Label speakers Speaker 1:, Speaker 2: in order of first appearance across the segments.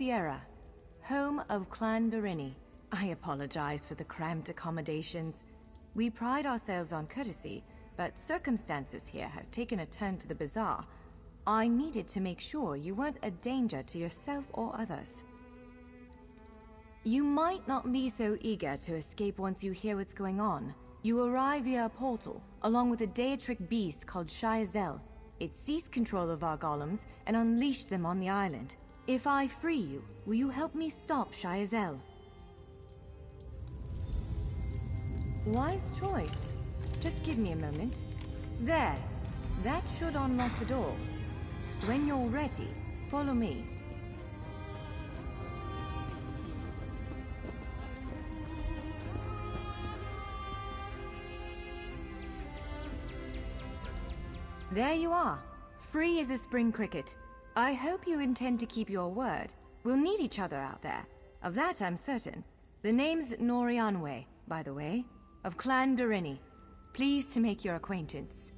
Speaker 1: Sierra, home of Clan Berini. I apologize for the cramped accommodations. We pride ourselves on courtesy, but circumstances here have taken a turn for the bizarre. I needed to make sure you weren't a danger to yourself or others. You might not be so eager to escape once you hear what's going on. You arrive via a portal, along with a deitric beast called Shayazel. It seized control of our golems and unleashed them on the island. If I free you, will you help me stop Shayazel? Wise choice. Just give me a moment. There. That should unlock the door. When you're ready, follow me. There you are. Free as a spring cricket. I hope you intend to keep your word. We'll need each other out there. Of that I'm certain. The name's Norianwe, by the way, of Clan Berini. Pleased to make your acquaintance.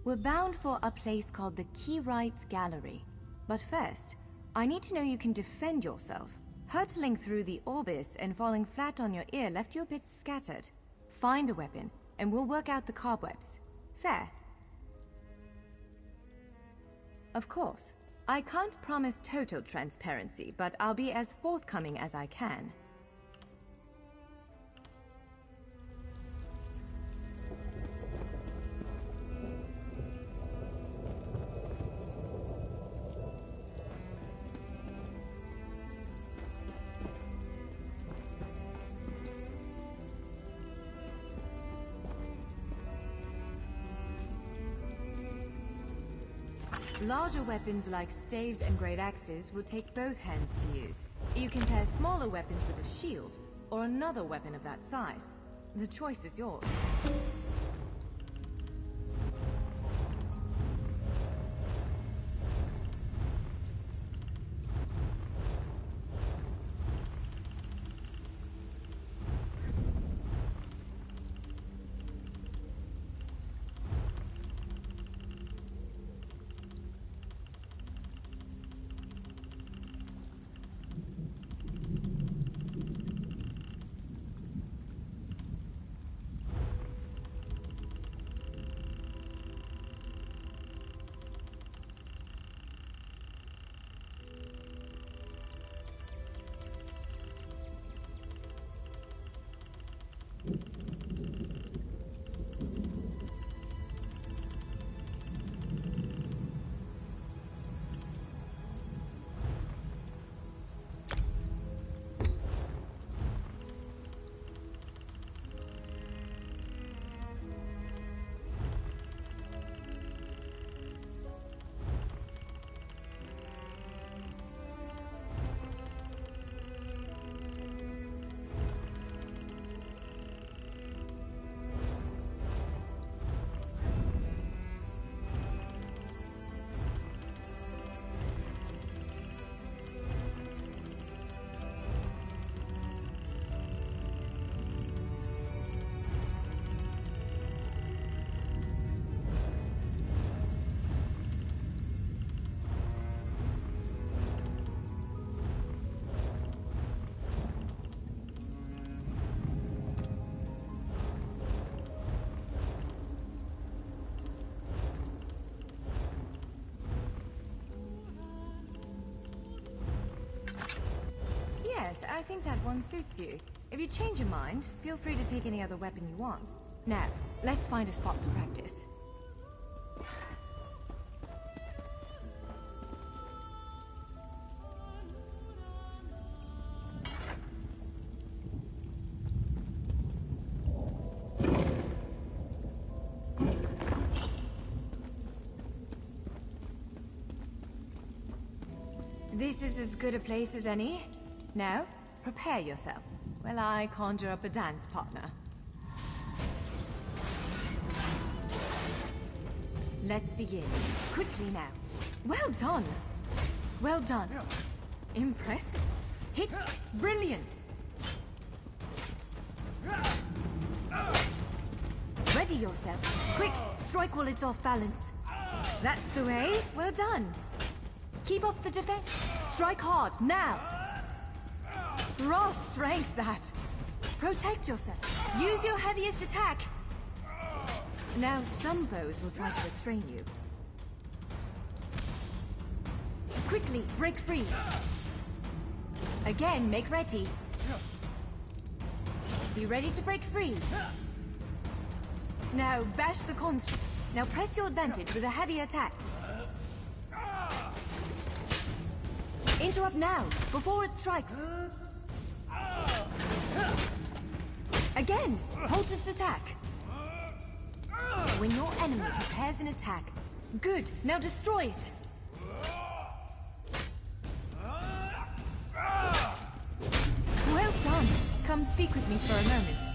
Speaker 1: We're bound for a place called the Key Rights Gallery. But first, I need to know you can defend yourself. Hurtling through the Orbis and falling flat on your ear left you a bit scattered. Find a weapon, and we'll work out the cobwebs. Fair? Of course. I can't promise total transparency, but I'll be as forthcoming as I can. Larger weapons like staves and great axes will take both hands to use. You can pair smaller weapons with a shield, or another weapon of that size. The choice is yours. Yes, I think that one suits you. If you change your mind, feel free to take any other weapon you want. Now, let's find a spot to practice. This is as good a place as any. Now, prepare yourself, while I conjure up a dance partner. Let's begin. Quickly now. Well done! Well done. Impressive. Hit. Brilliant. Ready yourself. Quick, strike while it's off balance. That's the way. Well done. Keep up the defense. Strike hard, now. Raw strength, that. Protect yourself. Use your heaviest attack. Now some foes will try to restrain you. Quickly, break free. Again, make ready. Be ready to break free. Now bash the construct. Now press your advantage with a heavy attack. Interrupt now, before it strikes. Again, hold its attack. When your enemy prepares an attack, good, now destroy it. Well done. Come speak with me for a moment.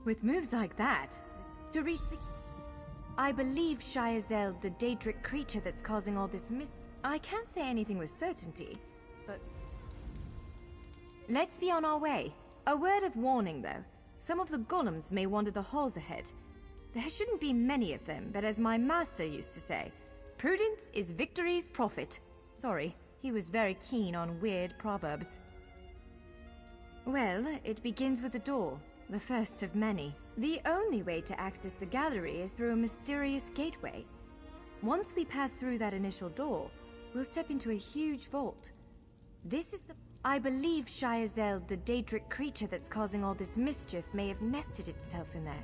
Speaker 1: With moves like that, to reach the... I believe Shayazel, the Daedric creature that's causing all this I can't say anything with certainty, but... Let's be on our way. A word of warning, though. Some of the golems may wander the halls ahead. There shouldn't be many of them, but as my master used to say, prudence is victory's profit. Sorry, he was very keen on weird proverbs. Well, it begins with a door. The first of many. The only way to access the gallery is through a mysterious gateway. Once we pass through that initial door, we'll step into a huge vault. This is the... I believe Shayazel, the Daedric creature that's causing all this mischief, may have nested itself in there.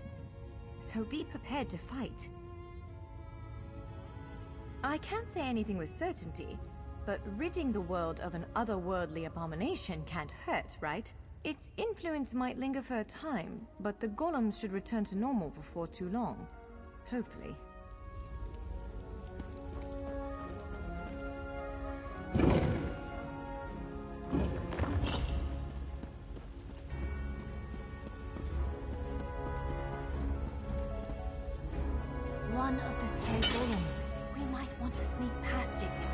Speaker 1: So be prepared to fight. I can't say anything with certainty, but ridding the world of an otherworldly abomination can't hurt, right? Its influence might linger for a time, but the golems should return to normal before too long. Hopefully. One of the stray golems. We might want to sneak past it.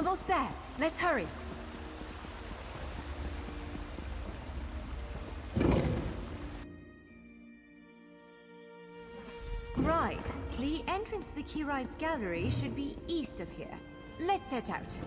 Speaker 1: Almost there. Let's hurry. Right. The entrance to the Keyride's gallery should be east of here. Let's set out.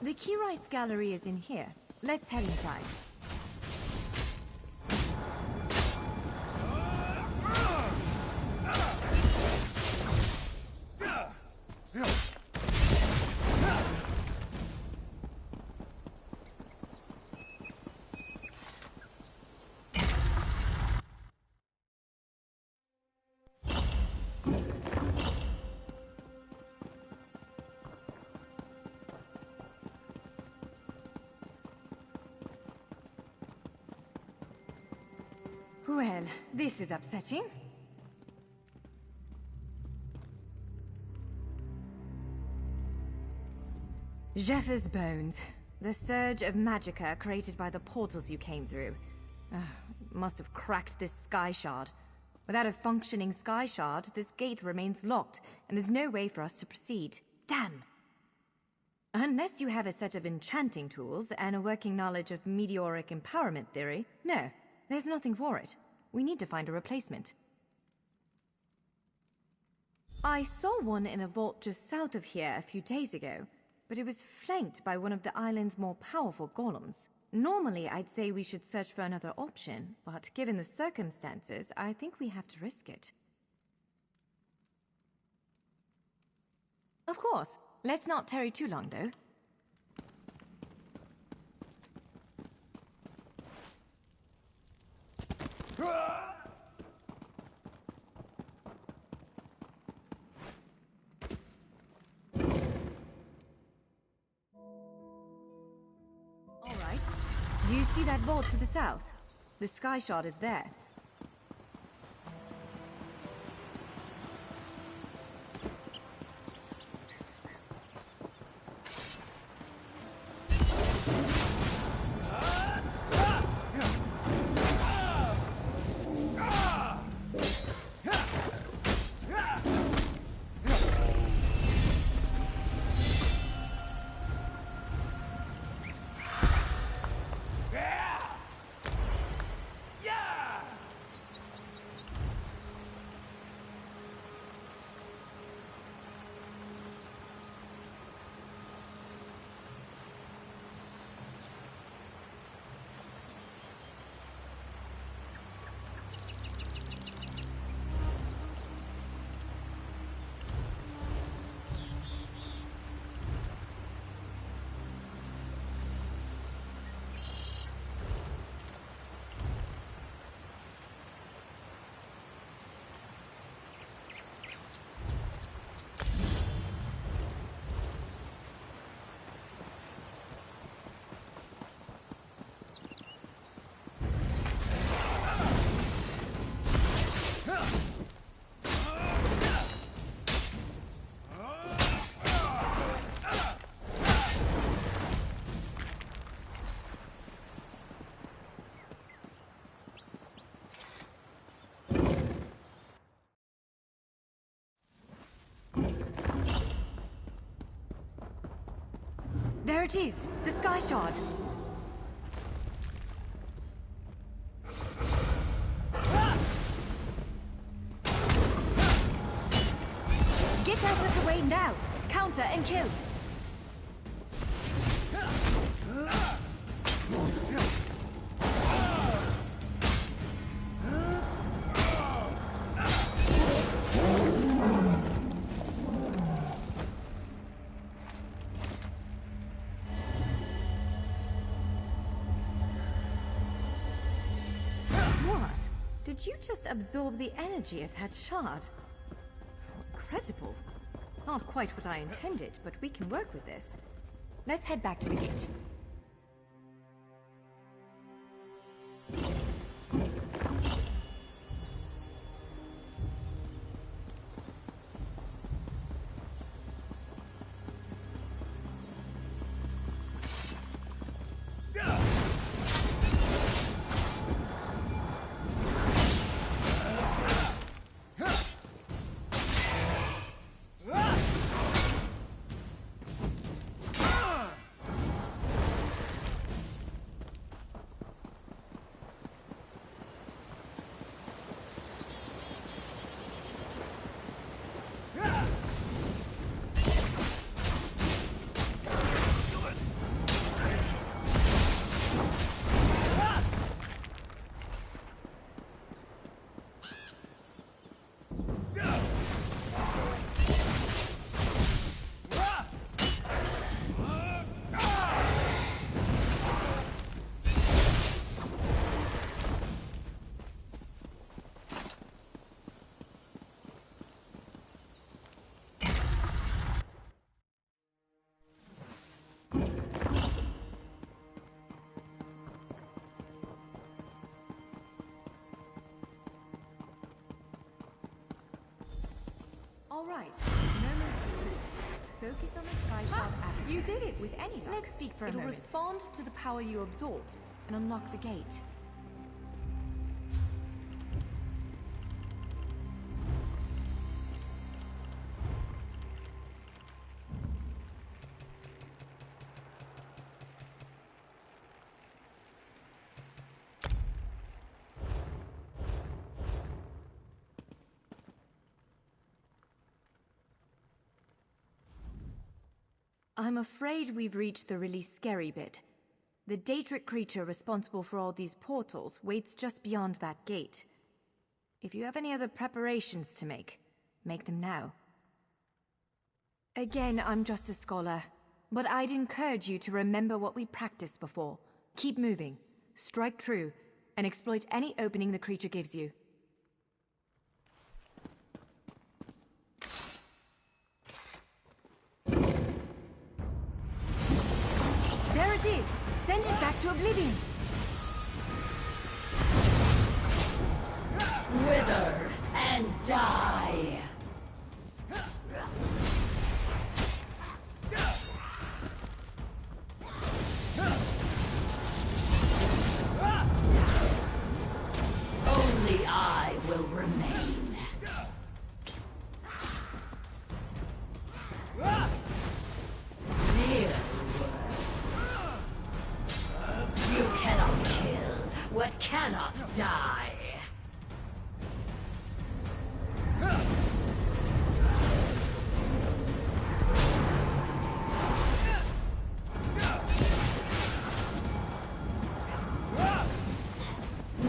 Speaker 1: The Keyride's gallery is in here. Let's head inside. Well, this is upsetting. Jeffers' bones. The surge of magicka created by the portals you came through. Must have cracked this sky shard. Without a functioning sky shard, this gate remains locked, and there's no way for us to proceed. Damn! Unless you have a set of enchanting tools and a working knowledge of meteoric empowerment theory, no. There's nothing for it. We need to find a replacement. I saw one in a vault just south of here a few days ago, but it was flanked by one of the island's more powerful golems. Normally, I'd say we should search for another option, but given the circumstances, I think we have to risk it. Of course. Let's not tarry too long, though. All right. Do you see that vault to the south? The sky shard is there. it is! The Sky Shard! Get out of the way now! Counter and kill! What? Did you just absorb the energy of that shard? Incredible. Not quite what I intended, but we can work with this. Let's head back to the gate. All right. Moment of truth. Focus on the Sky Shard aperture. You did it! With any luck. Let's speak for a moment. It'll respond to the power you absorbed and unlock the gate. I'm afraid we've reached the really scary bit. The Daedric creature responsible for all these portals waits just beyond that gate. If you have any other preparations to make them now. Again, I'm just a scholar, but I'd encourage you to remember what we practiced before. Keep moving, strike true, and exploit any opening the creature gives you. There it is! Send it back to oblivion!
Speaker 2: Wither and die! Only I will remain. You cannot kill what cannot die.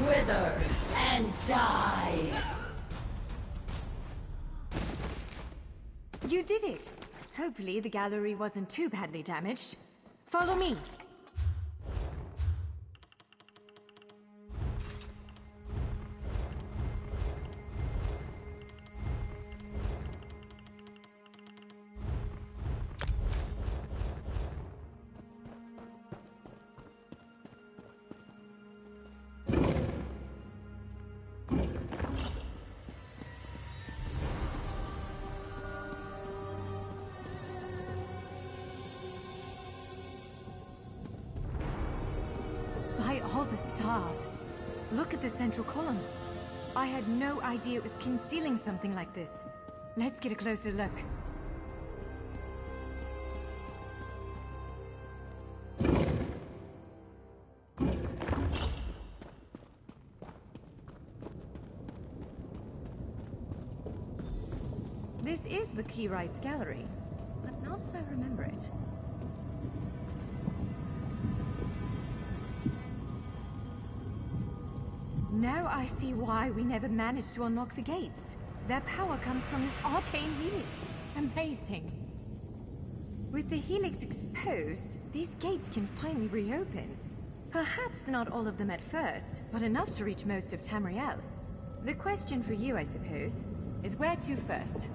Speaker 2: Wither and die.
Speaker 1: You did it! Hopefully the gallery wasn't too badly damaged. Follow me! By all the stars! Look at the central column. I had no idea it was concealing something like this. Let's get a closer look. This is the Keyrights Gallery, but not so remember it. Now I see why we never managed to unlock the gates. Their power comes from this arcane helix. Amazing. With the helix exposed, these gates can finally reopen. Perhaps not all of them at first, but enough to reach most of Tamriel. The question for you, I suppose, is where to first?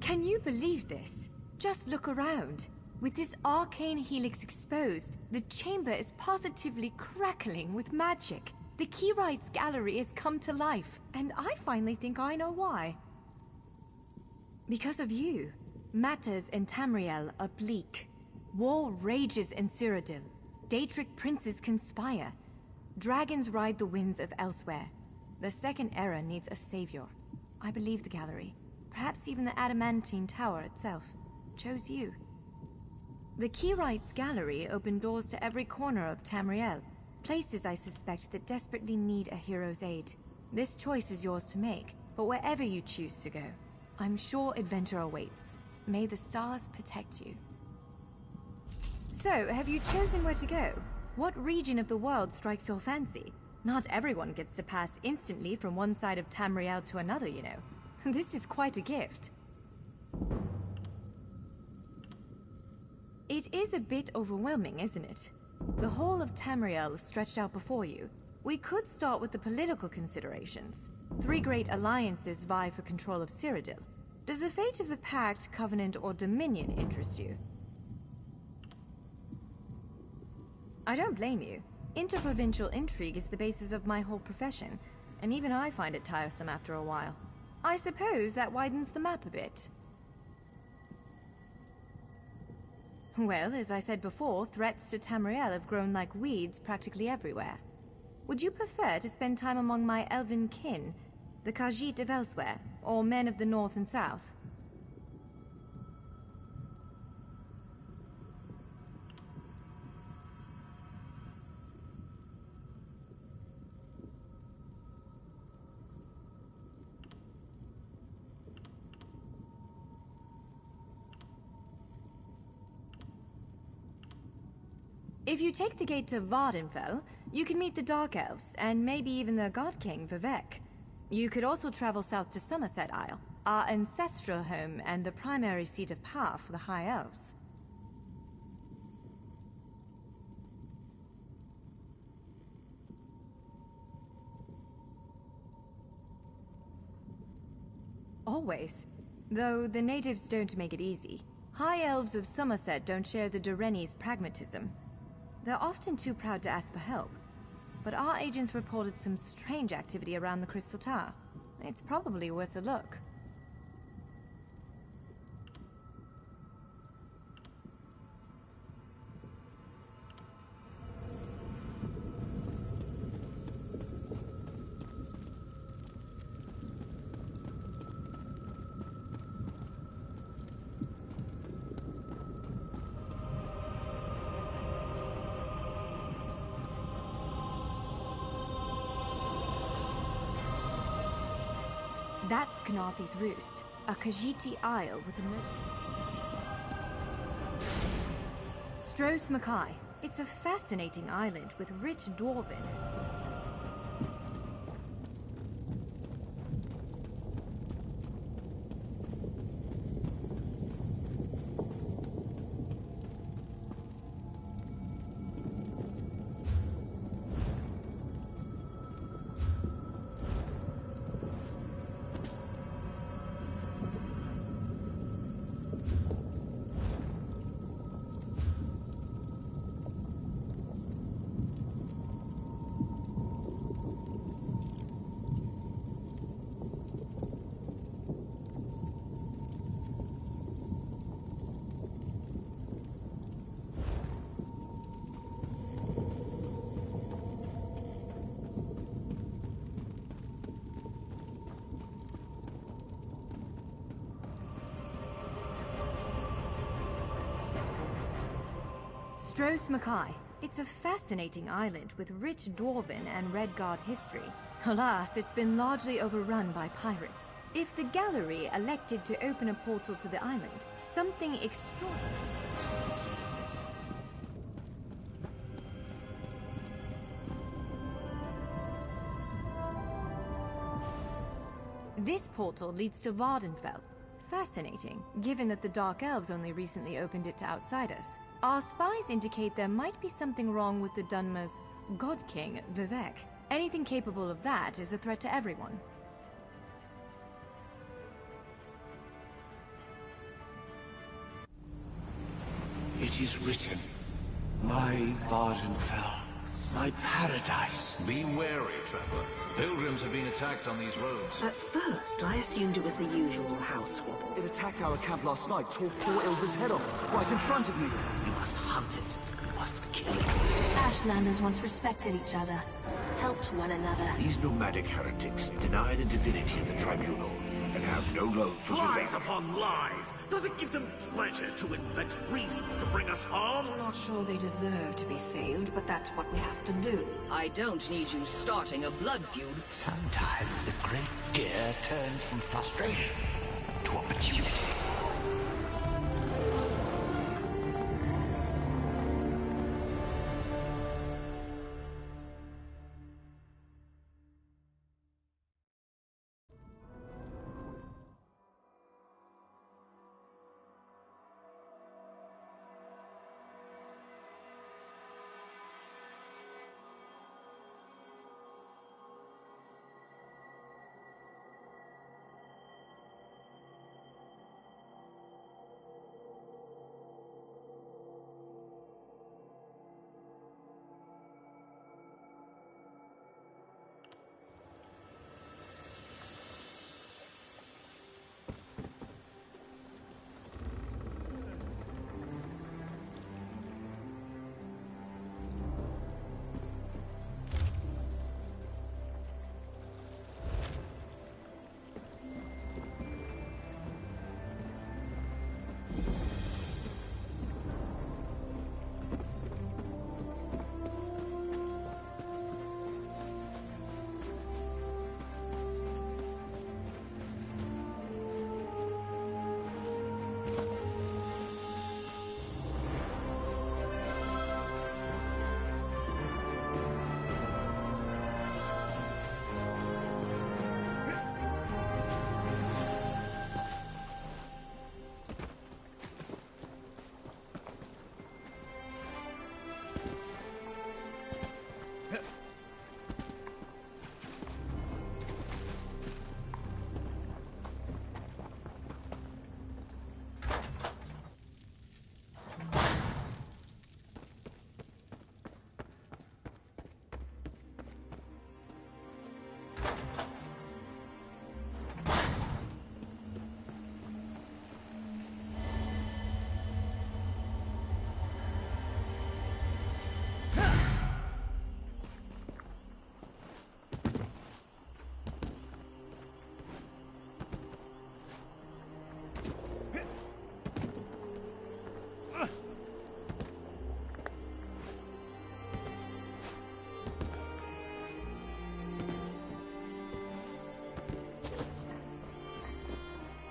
Speaker 1: Can you believe this? Just look around. With this arcane helix exposed, the chamber is positively crackling with magic. The Keyrights Gallery has come to life, and I finally think I know why. Because of you. Matters in Tamriel are bleak. War rages in Cyrodiil. Daedric princes conspire. Dragons ride the winds of elsewhere. The Second Era needs a savior. I believe the Gallery, perhaps even the Adamantine Tower itself, chose you. The Keyrights Gallery opened doors to every corner of Tamriel, places I suspect that desperately need a hero's aid. This choice is yours to make, but wherever you choose to go, I'm sure adventure awaits. May the stars protect you. So, have you chosen where to go? What region of the world strikes your fancy? Not everyone gets to pass instantly from one side of Tamriel to another, you know. This is quite a gift. It is a bit overwhelming, isn't it? The whole of Tamriel stretched out before you. We could start with the political considerations. 3 great alliances vie for control of Cyrodiil. Does the fate of the Pact, Covenant, or Dominion interest you? I don't blame you. Interprovincial intrigue is the basis of my whole profession, and even I find it tiresome after a while. I suppose that widens the map a bit. Well, as I said before, threats to Tamriel have grown like weeds practically everywhere. Would you prefer to spend time among my elven kin, the Khajiit of elsewhere, or men of the north and south? If you take the gate to Vardenfell, you can meet the Dark Elves, and maybe even the God King, Vivek. You could also travel south to Somerset Isle, our ancestral home and the primary seat of power for the High Elves. Always. Though the natives don't make it easy. High Elves of Somerset don't share the Doreni's pragmatism. They're often too proud to ask for help. But our agents reported some strange activity around the Crystal Tower. It's probably worth a look. That's Knarthi's Roost, a Khajiiti isle with a Stros Mackay. It's a fascinating island with rich dwarven. Stros Mackay. It's a fascinating island with rich Dwarven and Redguard history. Alas, it's been largely overrun by pirates. If the gallery elected to open a portal to the island, something extraordinary... This portal leads to Vardenfell. Fascinating, given that the Dark Elves only recently opened it to outsiders. Our spies indicate there might be something wrong with the Dunmer's God King, Vivek. Anything capable of that is a threat to everyone.
Speaker 3: It is written, my Vardenfell, my paradise.
Speaker 4: Be wary, Trevor. Pilgrims have been attacked on these roads.
Speaker 5: At first, I assumed it was the usual house squabbles.
Speaker 6: It attacked our camp last night, tore poor Ilva's head off, right in front of me.
Speaker 3: You must hunt it. You must kill it.
Speaker 7: Ashlanders once respected each other, helped one another.
Speaker 8: These nomadic heretics deny the divinity of the tribunal and have no love for
Speaker 9: Lies upon lies! Does it give them pleasure to invent reasons to bring us harm?
Speaker 5: I'm not sure they deserve to be saved, but that's what we have to do.
Speaker 2: I don't need you starting a blood feud.
Speaker 3: Sometimes the great gear turns from frustration to opportunity.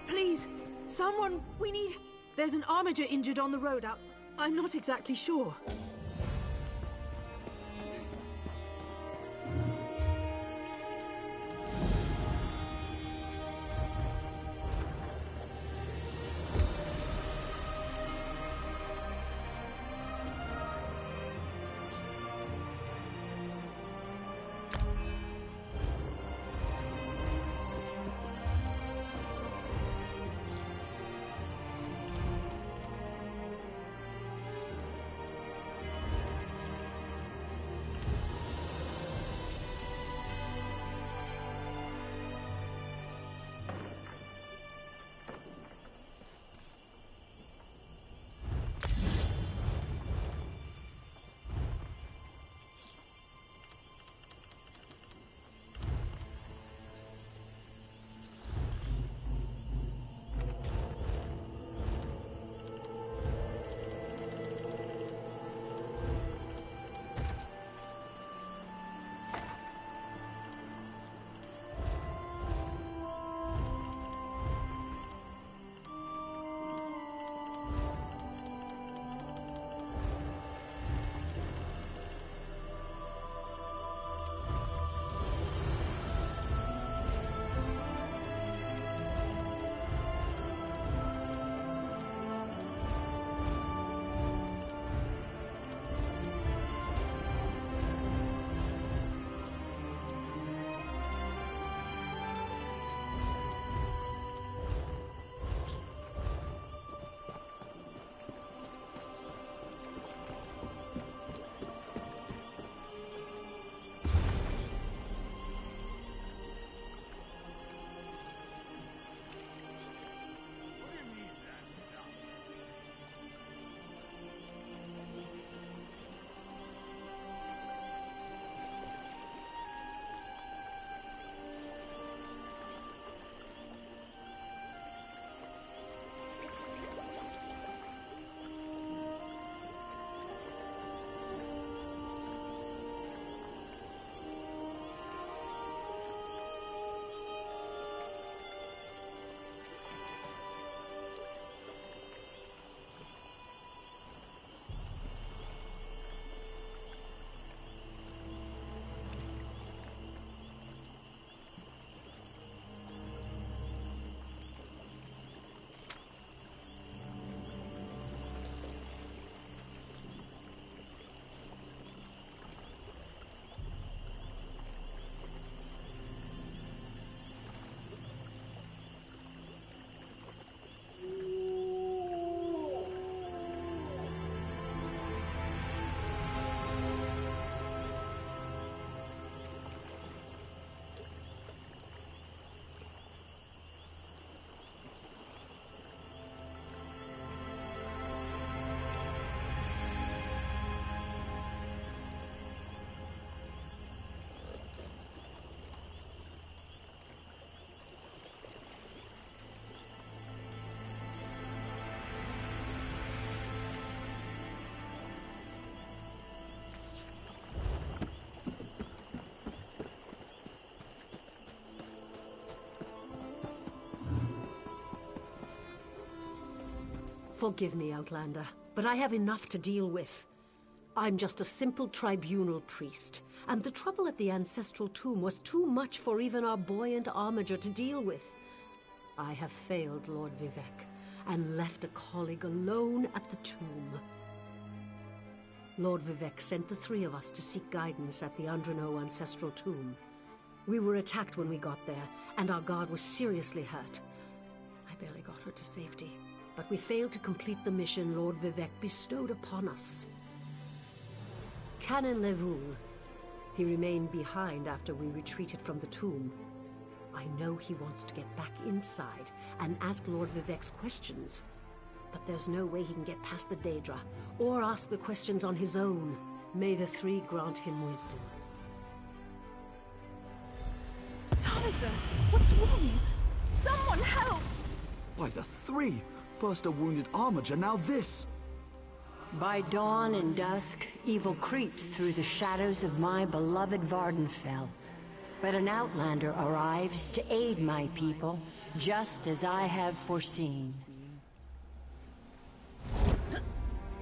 Speaker 5: Please, someone, we need... There's an armiger injured on the road outside. I'm not exactly sure.
Speaker 10: Forgive me, Outlander, but I have enough to deal with. I'm just a simple tribunal priest, and the trouble at the ancestral tomb was too much for even our buoyant armiger to deal with. I have failed Lord Vivec, and left a colleague alone at the tomb. Lord Vivec sent the three of us to seek guidance at the Andreneau ancestral tomb. We were attacked when we got there, and our guard was seriously hurt. I barely got her to safety, but we failed to complete the mission Lord Vivec bestowed upon us. Canon Levoul. He remained behind after we retreated from the tomb. I know he wants to get back inside and ask Lord Vivec's questions, but there's no way he can get past the Daedra, or ask the questions on his own. May the three grant him wisdom.
Speaker 5: Taliza, what's wrong? Someone help!
Speaker 6: By the three! First a wounded armiger, now this!
Speaker 11: By dawn and dusk, evil creeps through the shadows of my beloved Vardenfell. But an outlander arrives to aid my people, just as I have foreseen.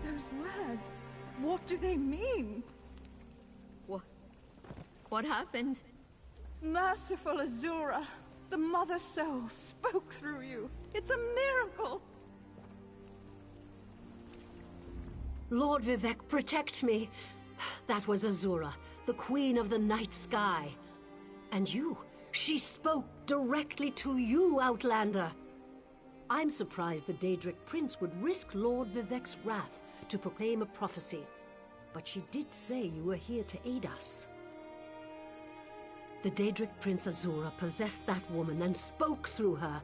Speaker 5: Those words, what do they mean?
Speaker 12: What happened?
Speaker 5: Merciful Azura, the Mother Soul spoke through you. It's a miracle!
Speaker 10: Lord Vivec, protect me! That was Azura, the Queen of the Night Sky. And you, she spoke directly to you, Outlander. I'm surprised the Daedric Prince would risk Lord Vivec's wrath to proclaim a prophecy. But she did say you were here to aid us. The Daedric Prince Azura possessed that woman and spoke through her.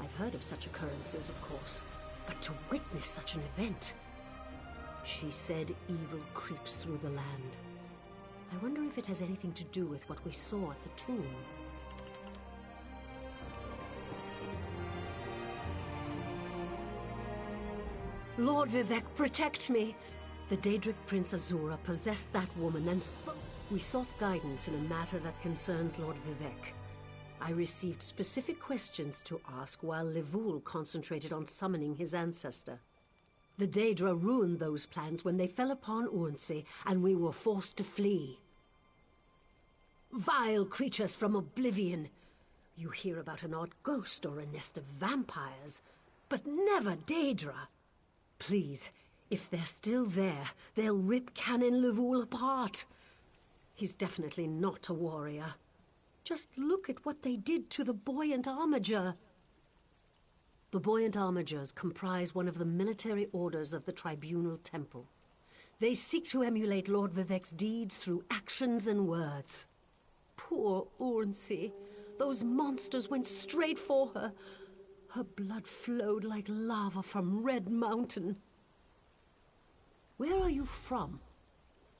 Speaker 10: I've heard of such occurrences, of course, but to witness such an event... She said evil creeps through the land. I wonder if it has anything to do with what we saw at the tomb. Lord Vivec, protect me! The Daedric Prince Azura possessed that woman and spoke. We sought guidance in a matter that concerns Lord Vivec. I received specific questions to ask while Levoul concentrated on summoning his ancestor. The Daedra ruined those plans when they fell upon Urnsey, and we were forced to flee. Vile creatures from oblivion! You hear about an odd ghost or a nest of vampires, but never Daedra! Please, if they're still there, they'll rip Canon Levoul apart. He's definitely not a warrior. Just look at what they did to the buoyant armiger. The buoyant armigers comprise one of the military orders of the Tribunal Temple. They seek to emulate Lord Vivec's deeds through actions and words. Poor Urnsey. Those monsters went straight for her. Her blood flowed like lava from Red Mountain. Where are you from?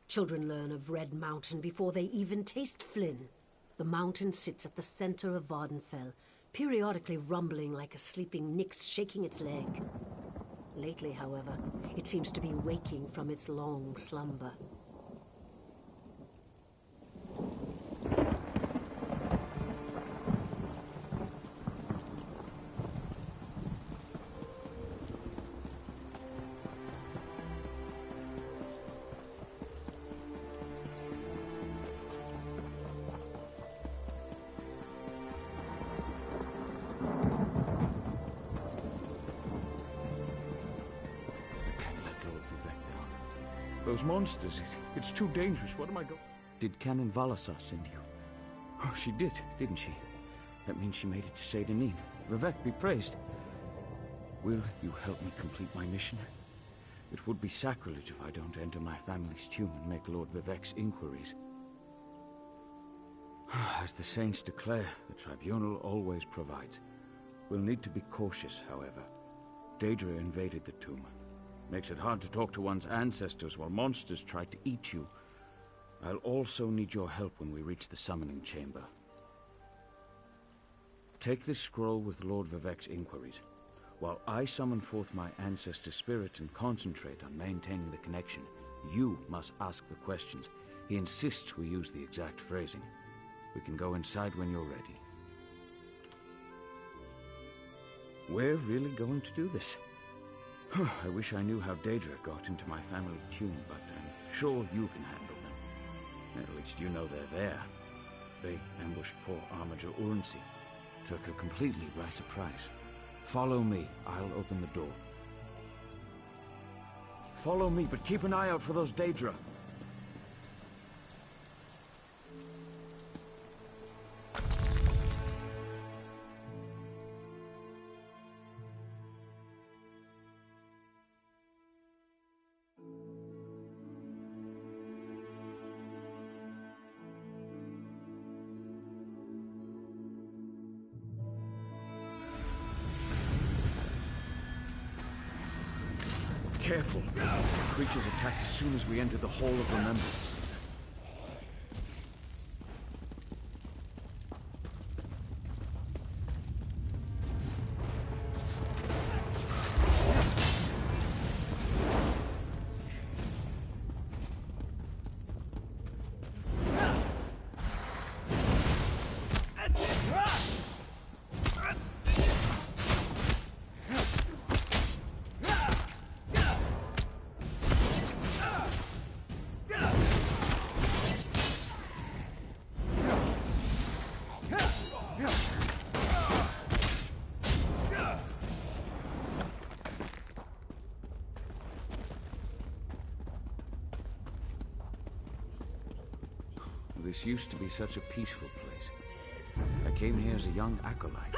Speaker 10: Children learn of Red Mountain before they even taste Flynn. The mountain sits at the center of Vardenfell, periodically rumbling like a sleeping Nyx shaking its leg. Lately, however, it seems to be waking from its long slumber.
Speaker 13: Those monsters, it's too dangerous. What am I going... Did Canon Valasar send you? Oh, she did, didn't she? That means she made it to Seydanin. Vivec be praised. Will you help me complete my mission? It would be sacrilege if I don't enter my family's tomb and make Lord Vivec's inquiries. As the saints declare, the tribunal always provides. We'll need to be cautious, however. Daedra invaded the tomb. Makes it hard to talk to one's ancestors while monsters try to eat you. I'll also need your help when we reach the summoning chamber. Take this scroll with Lord Vivec's inquiries. While I summon forth my ancestor spirit and concentrate on maintaining the connection, you must ask the questions. He insists we use the exact phrasing. We can go inside when you're ready. We're really going to do this. I wish I knew how Daedra got into my family tune, but I'm sure you can handle them. At least you know they're there. They ambushed poor Armiger Urnsi. Took her completely by surprise. Follow me. I'll open the door. Follow me, but keep an eye out for those Daedra. Careful. The creatures attacked as soon as we entered the Hall of Remembrance. This used to be such a peaceful place. I came here as a young acolyte.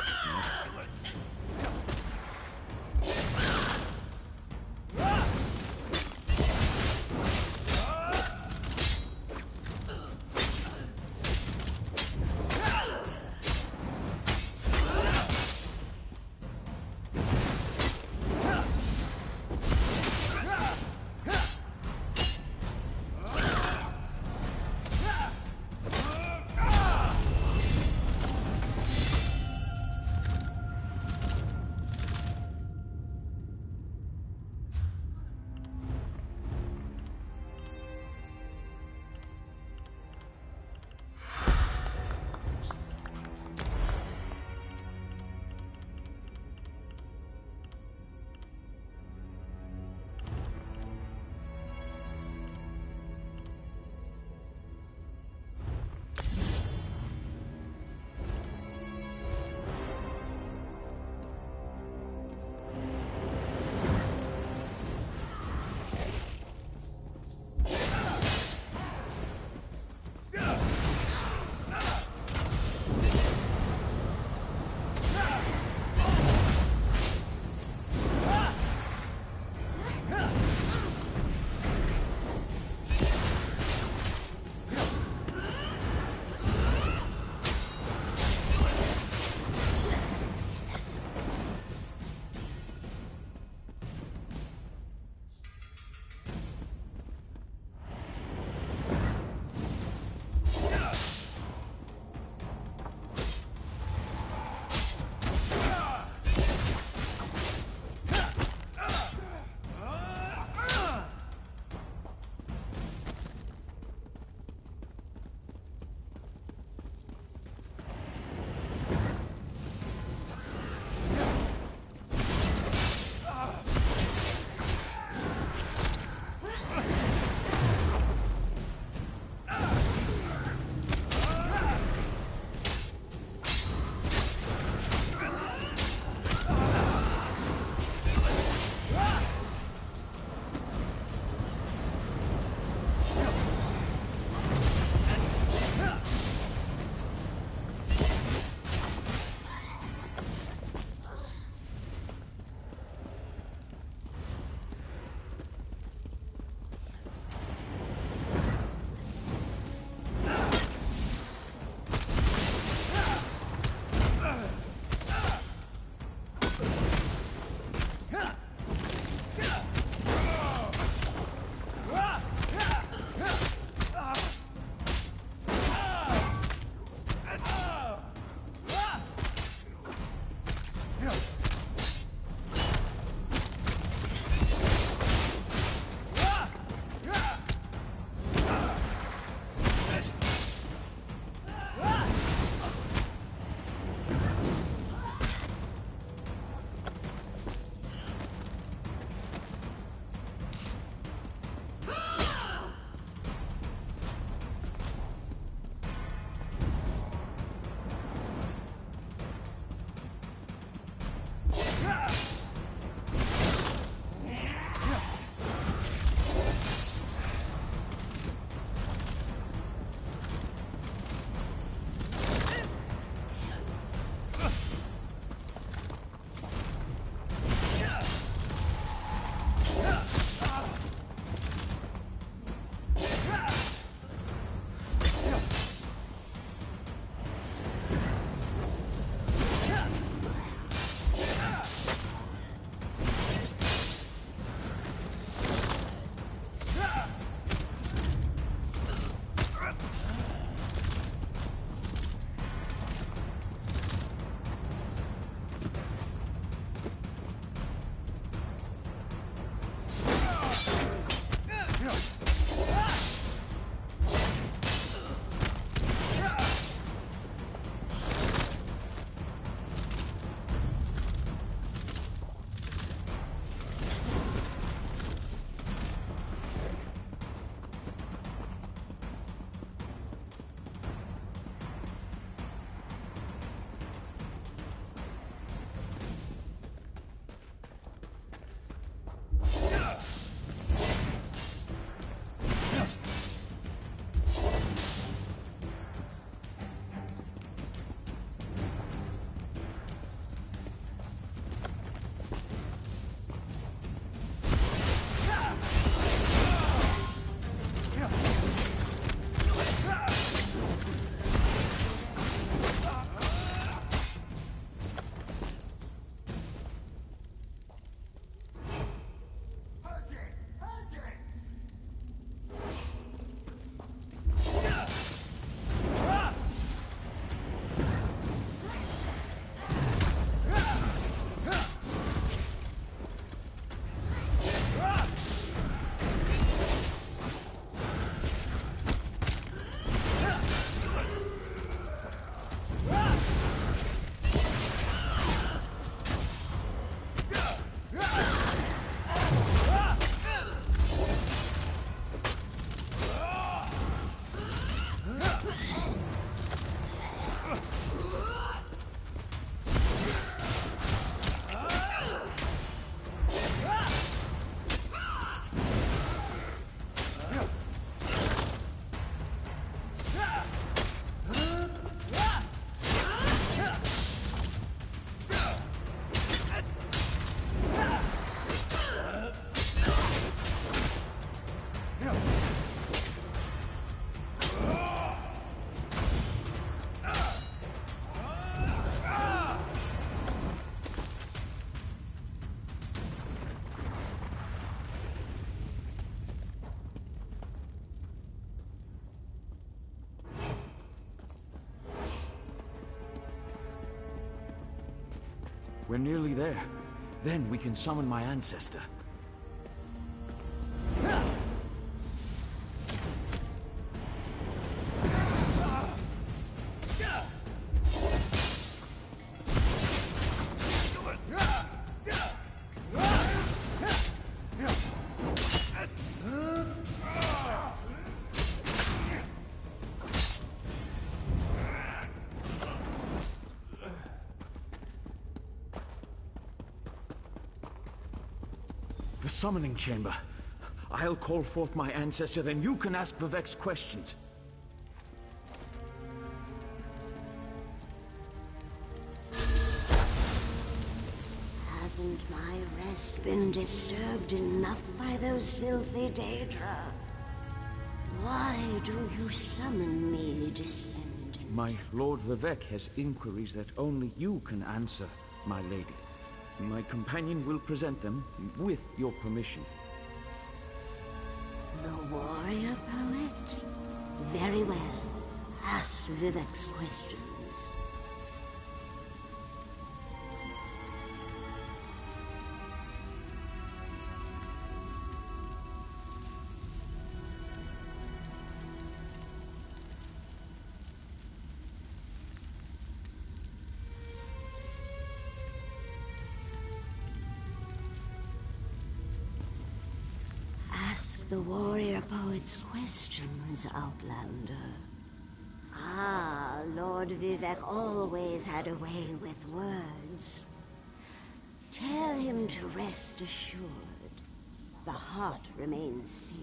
Speaker 13: We're nearly there. Then we can summon my ancestor. The summoning chamber. I'll call forth my ancestor, then you can ask Vivek's questions.
Speaker 11: Hasn't my rest been disturbed enough by those filthy Daedra? Why do you summon me, descendant?
Speaker 13: My Lord Vivek has inquiries that only you can answer, my lady. My companion will present them with your permission.
Speaker 11: The warrior poet? Very well. Ask Vivek's questions. The warrior poet's questions, Outlander. Ah, Lord Vivek always had a way with words. Tell him to rest assured. The heart remains safe.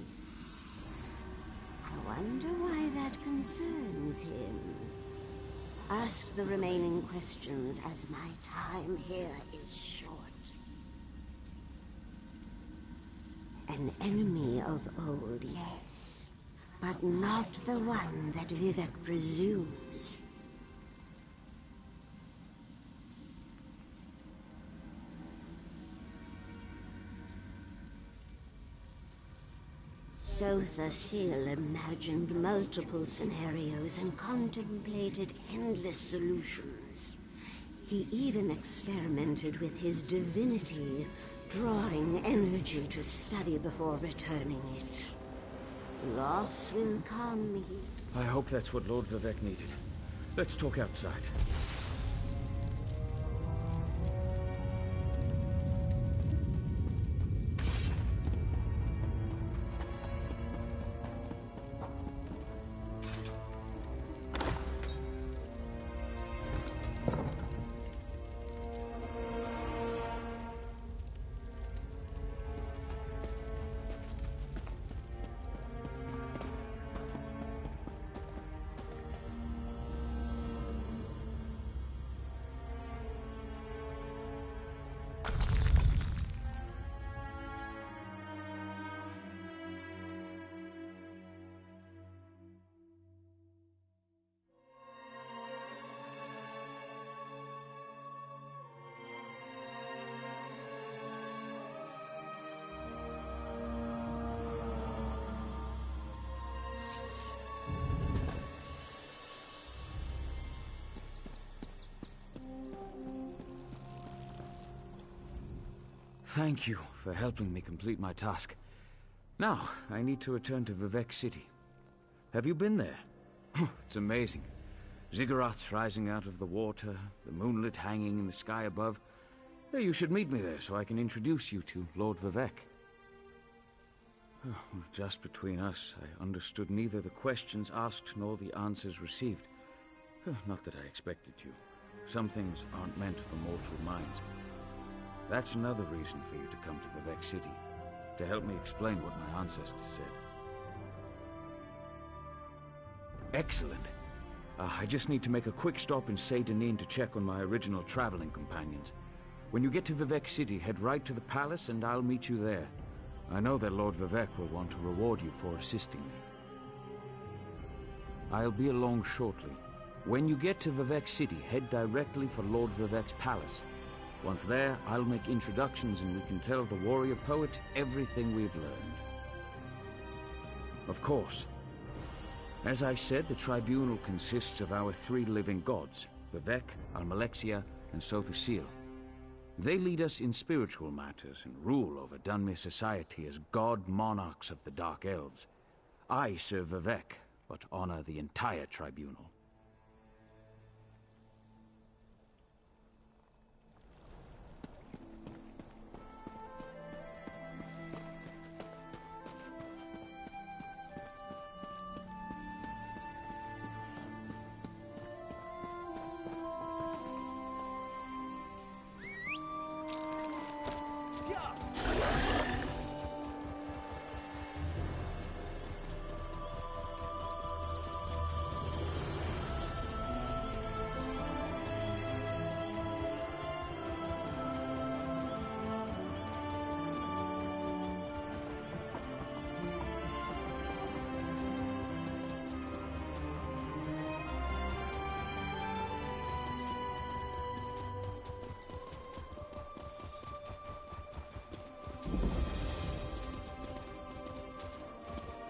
Speaker 11: I wonder why that concerns him. Ask the remaining questions, as my time here is short. An enemy of old, yes, but not the one that Vivek presumes. Sotha Sil imagined multiple scenarios and contemplated endless solutions. He even experimented with his divinity, drawing energy to study before returning it. Loss will come.
Speaker 13: I hope that's what Lord Vivek needed. Let's talk outside. Thank you for helping me complete my task. Now, I need to return to Vivek City. Have you been there? It's amazing. Ziggurats rising out of the water, the moonlit hanging in the sky above. You should meet me there so I can introduce you to Lord Vivek. Just between us, I understood neither the questions asked nor the answers received. Not that I expected to. Some things aren't meant for mortal minds. That's another reason for you to come to Vivek City, to help me explain what my ancestors said. Excellent. I just need to make a quick stop in Saint-Denis to check on my original traveling companions. When you get to Vivek City, head right to the palace and I'll meet you there. I know that Lord Vivek will want to reward you for assisting me. I'll be along shortly. When you get to Vivek City, head directly for Lord Vivek's palace. Once there, I'll make introductions and we can tell the warrior poet everything we've learned. Of course. As I said, the tribunal consists of our 3 living gods, Vivek, Almalexia, and Sotha Sil. They lead us in spiritual matters and rule over Dunmere society as god monarchs of the Dark Elves. I serve Vivek, but honor the entire tribunal.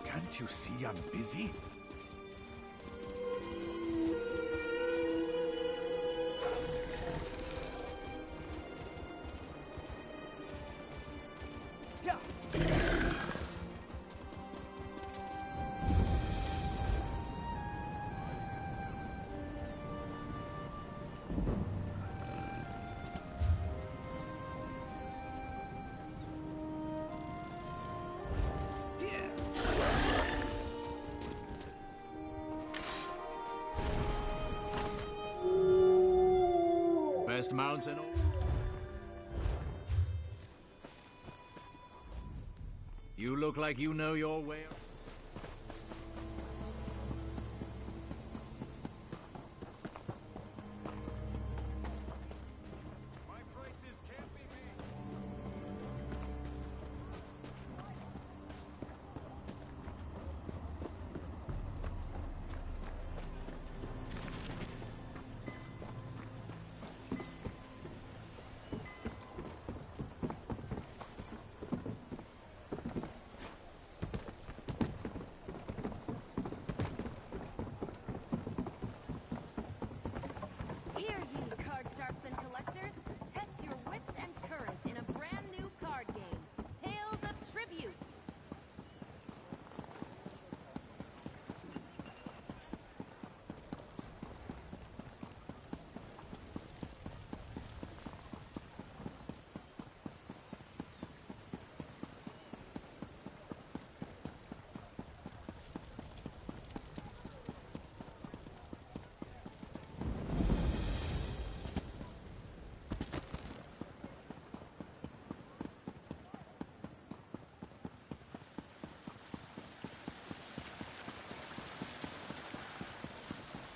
Speaker 8: Can't you see I'm busy?
Speaker 4: Best mounts and all. You look like you know your way.
Speaker 12: Hear ye, card sharps and collectors. Test your wits and courage in a brand new card game, Tales of Tribute.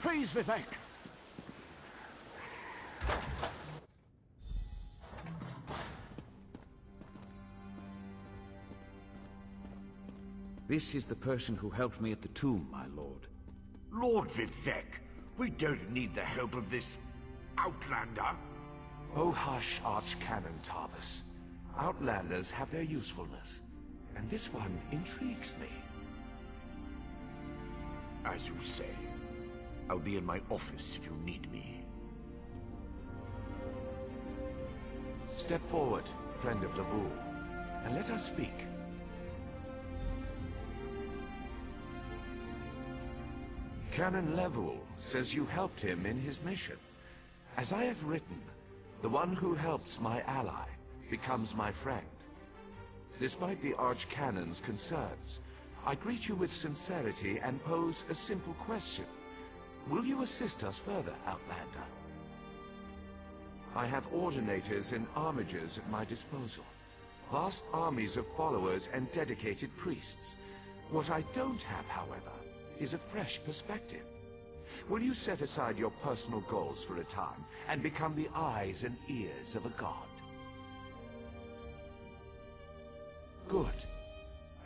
Speaker 8: Praise Vivek!
Speaker 13: This is the person who helped me at the tomb, my lord.
Speaker 8: Lord Vivek, we don't need the help of this outlander.
Speaker 3: Oh hush, Archcanon Tarvis. Outlanders have their usefulness, and this one intrigues me.
Speaker 8: As you say. I'll be in my office if you need me.
Speaker 3: Step forward, friend of Lavul, and let us speak. Canon Levuel says you helped him in his mission. As I have written, the one who helps my ally becomes my friend. Despite the Archcanon's concerns, I greet you with sincerity and pose a simple question. Will you assist us further, Outlander? I have ordinators and armigers at my disposal. Vast armies of followers and dedicated priests. What I don't have, however, is a fresh perspective. Will you set aside your personal goals for a time and become the eyes and ears of a god? Good.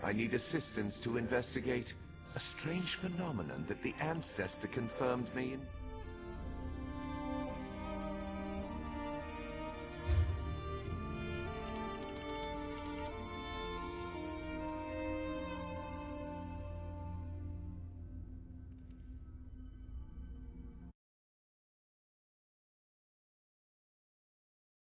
Speaker 3: I need assistance to investigate a strange phenomenon that the Ancestor confirmed me in